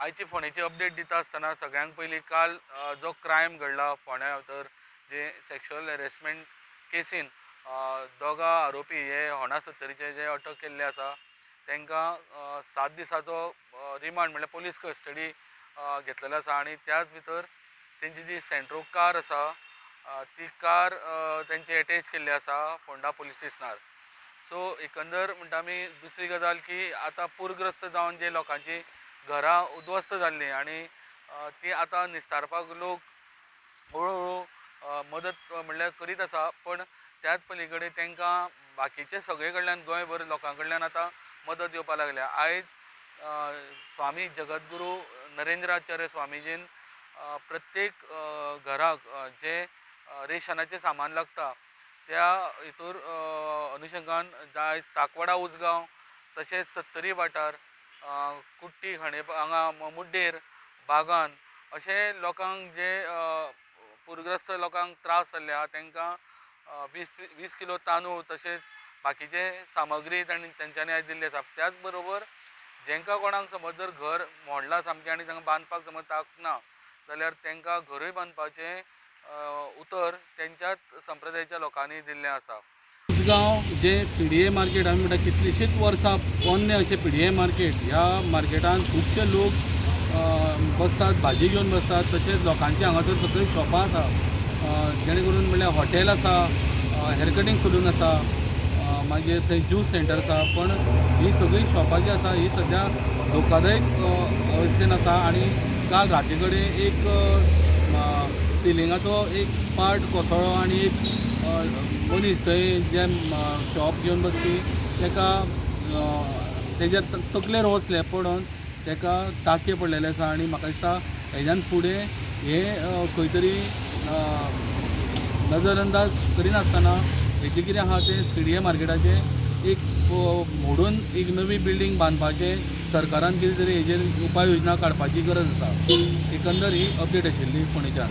आयची फोणेची अपडेट दिता आसतना सगळ्यांक पयलीं काल जो क्रायम घडला फोंड्या भितर जे सेक्शुअल हॅरेसमेंट केसीन दोगा आरोपी हे होणा सत्तरीचे जे अटक केल्ले आसा तांकां 7 दिसाचो रिमांड म्हणल्यार पुलीस कस्टडी घेतलेलो आसा आनी त्याच भितर तेंची जी सेंट्रो कार आसा ती कार तेंची एटेच केल्ली आसा फोंडा पुलीस स्टेशनार. सो एकंदर म्हणटा आमी दुसरी गजाल की आतां पूरग्रस्त जावन जे लोकांची घरां उद्ध्वस्त जाल्लीं आनी ती आतां निस्तारपाक लोक हळू मदत म्हणल्यार करीत आसा, पण त्याच पलीकडे तांकां बाकीचे सगळे कडल्यान गोंयभर लोकां कडल्यान आतां मदत येवपाक लागल्या. आयज स्वामी जगद्गुरू नरेंद्राचार्य स्वामीजीन प्रत्येक घराक जे रेशनाचें सामान लागता त्या हितूर अनुशंगान आयज ताकवाडा उसगांव तशेंच सत्तरी वाठार कुट्टी हांगा मुड्डेर बागान अशे लोकांक जे पूरग्रस्त लोकांक त्रास जाल्ले आहा तांकां 20 किलो तांदूळ तशेंच बाकीचे सामग्री तेंच्यांनी आयज दिल्ली आसा. त्याच बरोबर जेंकां कोणाक समज जर घर मोडलां सामकें आनी तांकां बांदपाक समज तांक ना जाल्यार तांकां घरूय बांदपाचें उतर तेंच्याच संप्रदायाच्या लोकांनी दिल्लें आसा. उसगांव जे PDA मार्केट आमी म्हणटा कितलींशींच वर्सां पोन्ने अशें PDA मार्केट, ह्या मार्केटान खुबशे लोक बसतात, भाजी घेवन बसतात. तशेंच लोकांची हांगासर सगळीं शॉपां आसा, जेणे करून म्हणल्यार हॉटेल आसा, हेअर कटींग सलून आसा, मागीर थंय ज्यूस सेंटर आसा. पण ही सगळीं शॉपां जी आसा ही सद्या धोकादायक अवस्थेन आसा आनी काल राती कडेन एक सिलिंगाचो एक पार्ट कोसळ्ळो आनी एक मनीस थंय जे शॉप घेवन बसपी ताका तेज्या तकलेर वचले पडोन ताका टांके पडलेले आसा. आनी म्हाका दिसता हेज्यान फुडें हे खंय तरी नजर अंदाज करिनासतना हेजें कितें आहा तें PDA मार्केटाचें एक मोडून एक नवी बिल्डींग बांदपाचें सरकारान कितें तरी हेजेर उपाय योजना काडपाची गरज आसा. एकंदर ही अपडेट आशिल्ली फोंडेच्यान.